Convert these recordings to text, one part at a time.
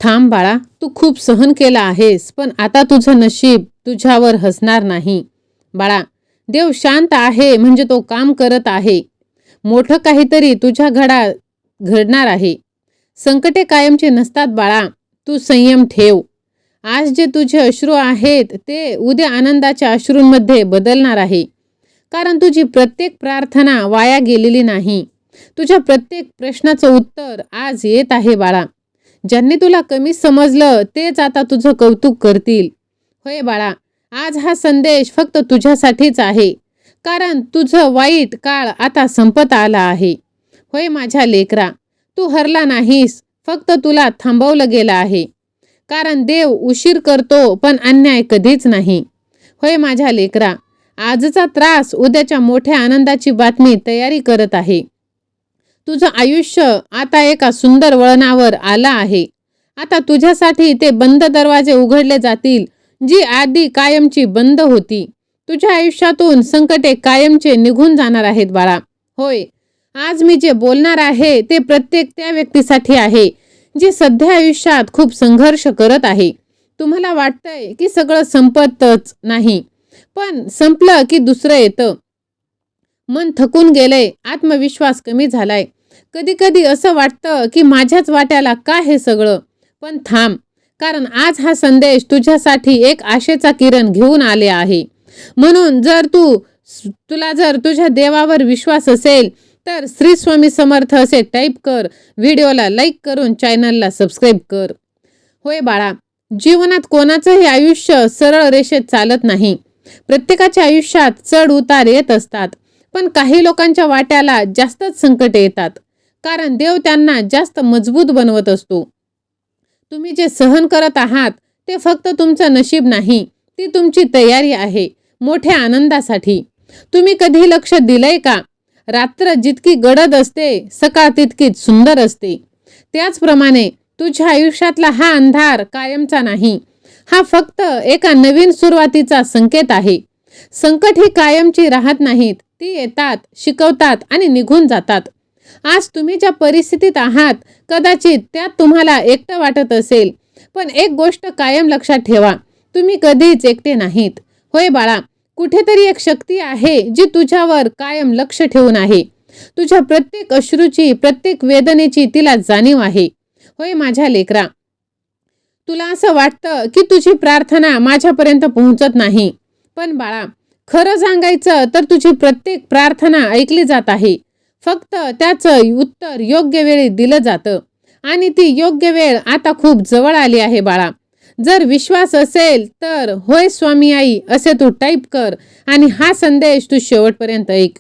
थांब बाळा, तू खूप सहन केला आहेस, पण आता तुझं नशीब तुझ्यावर हसणार नाही. बाळा, देव शांत आहे म्हणजे तो काम करत आहे. मोठं काहीतरी तुझ्या घडणार आहे. संकटे कायमची नसतात बाळा. तू संयम ठेव. आज जे तुझे अश्रू आहेत ते उद्या आनंदाच्या अश्रूंमध्ये बदलणार आहे. कारण तुझी प्रत्येक प्रार्थना वाया गेलेली नाही. तुझ्या प्रत्येक प्रश्नाचं उत्तर आज येत आहे बाळा. ज्यांनी तुला कमी समजलं तेच आता तुझं कौतुक करतील. होय बाळा, आज हा संदेश फक्त तुझ्यासाठीच आहे. कारण तुझं वाईट काळ आता संपत आला आहे. होय माझ्या लेकरा, तू हरला नाहीस, फक्त तुला थांबवलं गेलं आहे. कारण देव उशीर करतो पण अन्याय कधीच नाही. होय माझ्या लेकरा, आजचा त्रास उद्याच्या मोठ्या आनंदाची बातमी तयारी करत आहे. तुझं आयुष्य आता एका सुंदर वळणावर आलं आहे. आता तुझ्यासाठी ते बंद दरवाजे उघडले जातील जी आधी कायमची बंद होती. तुझ्या आयुष्यातून संकटे कायमचे निघून जाणार आहेत बाळा. होय, आज मी जे बोलणार आहे ते प्रत्येक त्या व्यक्तीसाठी आहे जी सध्या आयुष्यात खूप संघर्ष करत आहे. तुम्हाला वाटतंय की सगळं संपतच नाही, पण संपलं की दुसरं येतं. मन थकून गेलंय, आत्मविश्वास कमी झालाय. कधी कधी असं वाटतं की माझ्याच वाट्याला काय हे सगळं. पण थांब, कारण आज हा संदेश तुझ्यासाठी एक आशेचा किरण घेऊन आले आहे. म्हणून तुला जर तुझ्या देवावर विश्वास असेल तर श्री स्वामी समर्थ असे टाईप कर. व्हिडिओला लाईक करून चॅनलला सबस्क्राईब कर. होय बाळा, जीवनात कोणाचंही आयुष्य सरळ रेषेत चालत नाही. प्रत्येकाच्या आयुष्यात चढ उतार येत असतात. पण काही लोकांच्या वाट्याला जास्तच संकट येतात. कारण देव त्यांना जास्त मजबूत बनवत असतो. तुम्ही जे सहन करत आहात ते फक्त तुमचं नशीब नाही, ती तुमची तयारी आहे मोठ्या आनंदासाठी. तुम्ही कधी लक्ष दिलंय का? रात्र जितकी गडद असते सकाळ तितकीच सुंदर असते. त्याचप्रमाणे तुझ्या आयुष्यातला हा अंधार कायमचा नाही. हा फक्त एका नवीन सुरुवातीचा संकेत आहे. संकट ही कायमची राहत नाहीत. ती येतात, शिकवतात आणि निघून जातात. आज तुम्ही ज्या परिस्थितीत आहात कदाचित त्यात तुम्हाला एकटं वाटत असेल, पण एक गोष्ट कायम लक्षात ठेवा, तुम्ही कधीच एकटे नाहीत. होय बाळा, कुठेतरी एक शक्ती आहे जी तुझ्यावर कायम लक्ष ठेवून आहे. तुझ्या प्रत्येक अश्रूची, प्रत्येक वेदनेची तिला जाणीव आहे. होय माझ्या लेकरा, तुला असं वाटतं की तुझी प्रार्थना माझ्यापर्यंत पोहोचत नाही. पण बाळा, खरं सांगायचं तर तुझी प्रत्येक प्रार्थना ऐकली जात आहे. फक्त त्याचं उत्तर योग्य वेळी दिलं जातं आणि ती योग्य वेळ आता खूप जवळ आली आहे बाळा. जर विश्वास असेल तर होय स्वामी आई असे तू टाईप कर आणि हा संदेश तू शेवटपर्यंत ऐक.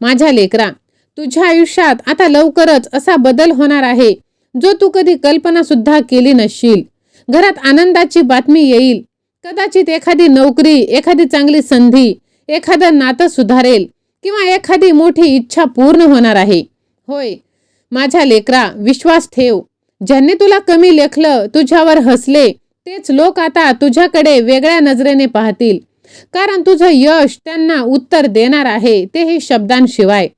माझ्या लेकरा, तुझ्या आयुष्यात आता लवकरच असा बदल होणार आहे जो तू कधी कल्पना सुद्धा केली नसशील. घरात आनंदाची बातमी येईल. कदाचित एखादी नोकरी, एखादी चांगली संधी, एखादं नातं सुधारेल किंवा एखादी मोठी इच्छा पूर्ण होणार आहे. होय माझ्या लेकरा, विश्वास ठेव. ज्यांनी तुला कमी लेखलं, तुझ्यावर हसले, तेच लोक आता तुझ्याकडे वेगळ्या नजरेने पाहतील. कारण तुझं यश त्यांना उत्तर देणार आहे, तेही शब्दांशिवाय.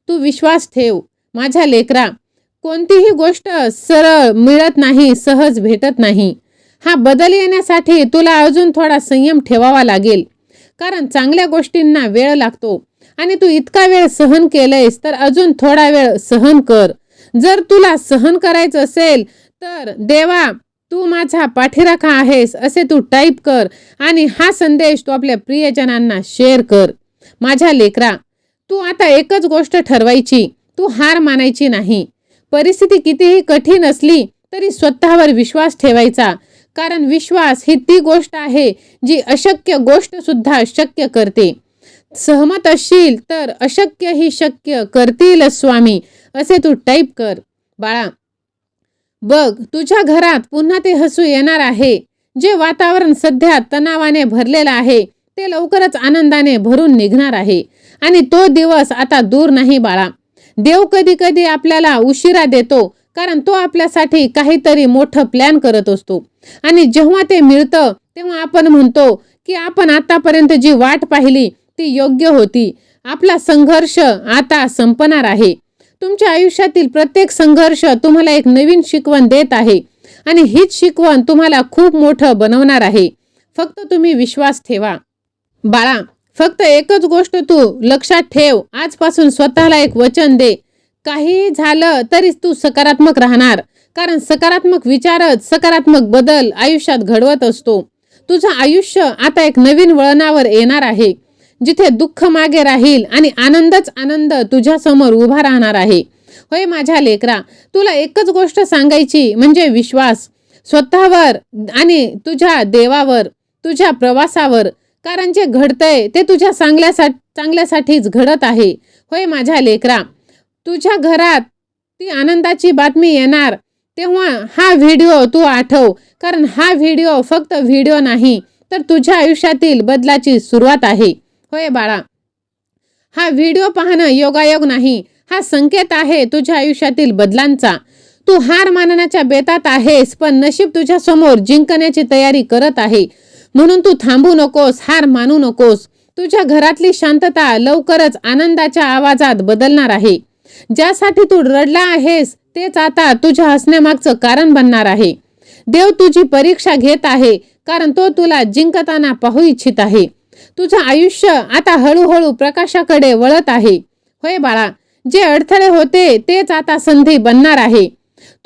तू विश्वास ठेव माझ्या लेकरा. कोणतीही गोष्ट सरळ मिळत नाही, सहज भेटत नाही. हा बदल येण्यासाठी तुला अजून थोडा संयम ठेवावा लागेल. कारण चांगल्या गोष्टींना वेळ लागतो आणि तू इतका वेळ सहन केलंयस तर अजून थोडा वेळ सहन कर. जर तुला सहन करायचं असेल तर देवा तू माझा पाठीराखा आहेस असे तू टाईप कर आणि हा संदेश तू आपल्या प्रियजनांना शेअर कर. माझ्या लेकरा, तू आता एकच गोष्ट ठरवायची, तू हार मानायची नाही. परिस्थिती कितीही कठीण असली तरी स्वतःवर विश्वास ठेवायचा. कारण विश्वास ही ती गोष्ट आहे जी अशक्य गोष्ट सुद्धा शक्य करते. सहमत असशील तर अशक्य ही शक्य करतील स्वामी असे तू टाईप कर. बाळा बघ, तुझ्या घरात पुन्हा ते हसू येणार आहे. जे वातावरण सध्या तणावाने भरलेलं आहे ते लवकरच आनंदाने भरून निघणार आहे. आणि तो दिवस आता दूर नाही बाळा. देव कधी कधी आपल्याला उशिरा देतो कारण तो आपल्यासाठी काहीतरी मोठं प्लॅन करत असतो. आणि जेव्हा ते मिळतं तेव्हा आपण म्हणतो की आपण आतापर्यंत जी वाट पाहिली ती योग्य होती. आपला संघर्ष आता संपणार आहे. तुमच्या आयुष्यातील प्रत्येक संघर्ष तुम्हाला एक नवीन शिकवण देत आहे. आणि हीच शिकवण तुम्हाला खूप मोठं बनवणार आहे. फक्त तुम्ही विश्वास ठेवा. बाळा, फक्त एकच गोष्ट तू लक्षात ठेव. आजपासून स्वतःला एक वचन दे. काही झालं तरीच तू सकारात्मक राहणार, कारण सकारात्मक विचारच सकारात्मक बदल आयुष्यात घडवत असतो. तुझं आयुष्य आता एक नवीन वळणावर येणार आहे, जिथे दुःख मागे राहील आणि आनंदच आनंद तुझ्या समोर उभा राहणार आहे. होय माझ्या लेकरा, तुला एकच गोष्ट सांगायची म्हणजे विश्वास स्वतःवर आणि तुझ्या देवावर, तुझ्या प्रवासावर. कारण जे घडतंय ते तुझ्या चांगल्यासाठीच घडत आहे. होय माझ्या लेकरा, तुझ्या घरात ती आनंदाची बातमी येणार तेव्हा हा व्हिडिओ तू आठव, कारण हा व्हिडिओ फक्त व्हिडिओ नाही, तर तुझ्या आयुष्यातील बदलाची सुरुवात आहे. होय बाळा, हा व्हिडिओ पाहणं योगायोग नाही, हा संकेत आहे तुझ्या आयुष्यातील बदलांचा. तू हार मानण्याच्या बेतात आहेस, पण नशीब तुझ्या समोर जिंकण्याची तयारी करत आहे. म्हणून तू थांबू नकोस, हार मानू नकोस. तुझ्या घरातली शांतता लवकरच आनंदाच्या आवाजात बदलणार आहे. ज्यासाठी तू रडला आहेस तेच आता तुझ्या हसण्यामागचं कारण बनणार आहे. देव तुझी परीक्षा घेत आहे, कारण तो तुला जिंकताना पाहू इच्छित आहे. तुझं आयुष्य आता हळूहळू प्रकाशाकडे वळत आहे. होय बाळा, जे अडथळे होते तेच आता संधी बनणार आहे.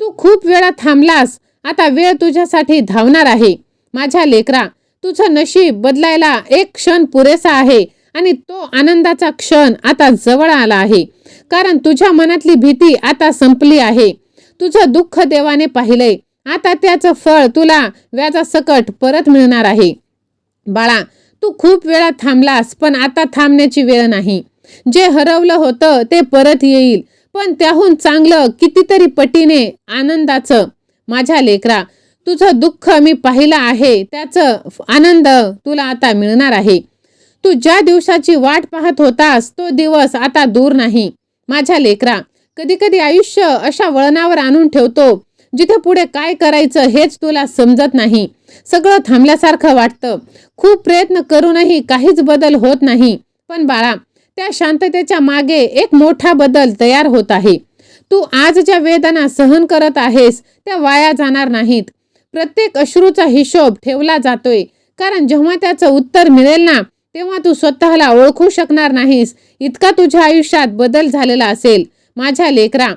तू खूप वेळा थांबलास, आता वेळ तुझ्यासाठी धावणार आहे. माझ्या लेकरा, तुझं नशीब बदलायला एक क्षण पुरेसा आहे आणि तो आनंदाचा क्षण आता जवळ आला आहे. कारण तुझ्या मनातली भीती आता संपली आहे. तुझं दुःख देवाने पाहिलंय, आता त्याचं फळ तुला व्याजासकट परत मिळणार आहे. बाळा, तू खूप वेळा थांबलास, पण आता थांबण्याची वेळ नाही. जे हरवलं होतं ते परत येईल, पण त्याहून चांगलं कितीतरी पटीने आनंदाचं. माझ्या लेकरा, तुझं दुःख मी पाहिलं आहे, त्याचं आनंद तुला आता मिळणार आहे. तू ज्या दिवसाची वाट पाहत होतास तो दिवस आता दूर नाही. माझ्या लेकरा, कधी कधी आयुष्य अशा वळणावर आणून ठेवतो जिथे पुढे काय करायचं हेच तुला समजत नाही. सगळं थांबल्यासारखं वाटतं. खूप प्रयत्न करूनही काहीच बदल होत नाही. पण बाळा, त्या शांततेच्या मागे एक मोठा बदल तयार होत आहे. तू आज ज्या वेदना सहन करत आहेस त्या वाया जाणार नाहीत. प्रत्येक अश्रूचा हिशोब ठेवला जातोय, कारण जेव्हा त्याचं उत्तर मिळेल ना, तेव्हा तू स्वतःला ओळखू शकणार नाहीस, इतका तुझ्या आयुष्यात बदल झालेला असेल. माझ्या लेकरा,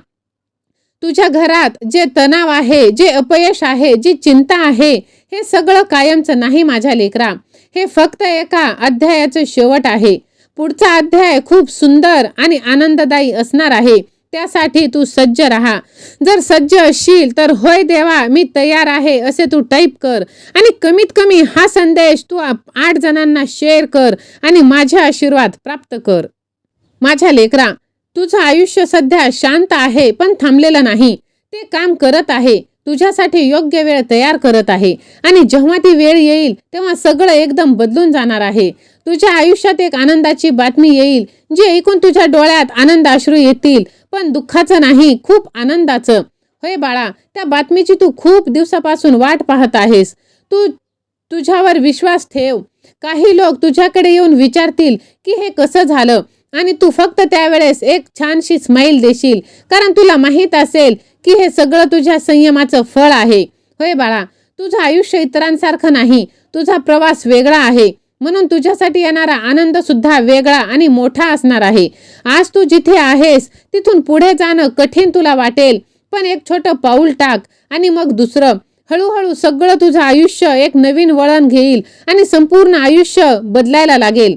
तुझ्या घरात जे तणाव आहे, जे अपयश आहे, जी चिंता आहे, हे सगळं कायमचं नाही माझ्या लेकरा. हे फक्त एका अध्यायाचं शेवट आहे. पुढचा अध्याय खूप सुंदर आणि आनंददायी असणार आहे. त्यासाठी तू सज्ज राहा. जर सज्ज असशील तर होय देवा मी तयार आहे असे तू टाईप कर आणि कमीत कमी हा संदेश तू 8 जणांना शेअर कर आणि माझे आशीर्वाद प्राप्त कर. माझ्या लेकरा, तुझं आयुष्य सध्या शांत आहे, पण थांबलेलं नाही. ते काम करत आहे, तुझ्यासाठी योग्य वेळ तयार करत आहे आणि जेव्हा ती वेळ येईल तेव्हा सगळं एकदम बदलून जाणार आहे. तुझ्या आयुष्यात एक आनंदाची बातमी येईल, जी ऐकून तुझ्या डोळ्यात आनंद अश्रू येतील, पण दुःखाचं नाही, खूप आनंदाचं. होय बाळा, त्या बातमीची तू खूप दिवसापासून वाट पाहत आहेस. तू तुझ्यावर विश्वास ठेव. काही लोक तुझ्याकडे येऊन विचारतील की हे कसं झालं, आणि तू फक्त त्यावेळेस एक छानशी स्माईल देशील, कारण तुला माहीत असेल की हे सगळं तुझ्या संयमाचं फळ आहे. होय बाळा, तुझं आयुष्य इतरांसारखं नाही, तुझा प्रवास वेगळा आहे, म्हणून तुझ्यासाठी येणारा आनंद सुद्धा वेगळा आणि मोठा असणार आहे. आज तू जिथे आहेस तिथून पुढे जाणं कठीण तुला वाटेल, पण एक छोटं पाऊल टाक आणि मग दुसरं. हळूहळू सगळं तुझं आयुष्य एक नवीन वळण घेईल आणि संपूर्ण आयुष्य बदलायला लागेल.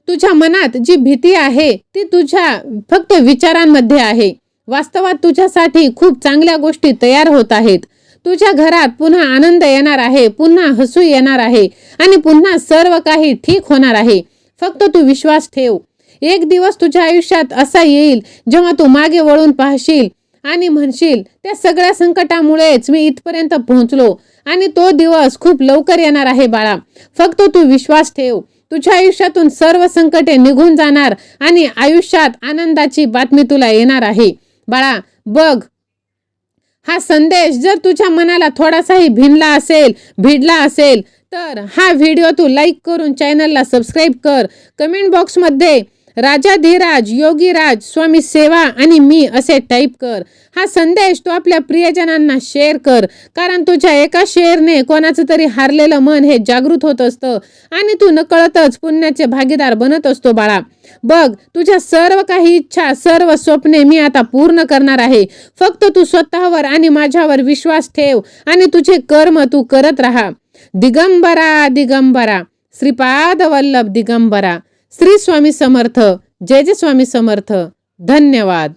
तुझ्या मनात जी भीती आहे ती तुझ्या फक्त विचारांमध्ये आहे. वास्तवात तुझ्यासाठी खूप चांगल्या गोष्टी तयार होत आहेत. तुझ्या घरात पुन्हा आनंद येणार आहे, पुन्हा हसू येणार आहे आणि पुन्हा सर्व काही ठीक होणार आहे. फक्त तू विश्वास ठेव. एक दिवस तुझ्या आयुष्यात असा येईल जेव्हा तू मागे वळून पाहशील आणि म्हणशील त्या सगळ्या संकटामुळेच मी इथपर्यंत पोहोचलो, आणि तो दिवस खूप लवकर येणार आहे बाळा. फक्त तू विश्वास ठेव. तुझ्या आयुष्यातून सर्व संकटे निघून जाणार आणि आयुष्यात आनंदाची बातमी तुला येणार आहे. बाळा बघ, हा संदेश जर तुझ्या मनाला थोडासाही भिडला असेल तर हा व्हिडिओ तू लाईक करून चॅनलला सबस्क्राईब कर. कमेंट बॉक्समध्ये राजाधिराज योगीराज स्वामी सेवा आणि मी असे टाईप कर. हा संदेश तू आपल्या प्रियजनांना शेअर कर, कारण तुझ्या एका शेअरने कोणाचं तरी हारलेलं मन हे जागृत होत असतं आणि तू नकळतच पुण्याचे भागीदार बनत असतो बाळा. बघ, तुझ्या सर्व काही इच्छा, सर्व स्वप्ने मी आता पूर्ण करणार आहे. फक्त तू स्वतःवर आणि माझ्यावर विश्वास ठेव आणि तुझे कर्म तू करत राहा. दिगंबरा दिगंबरा, श्रीपाद वल्लभ दिगंबरा. श्री स्वामी समर्थ. जय जय स्वामी समर्थ. धन्यवाद.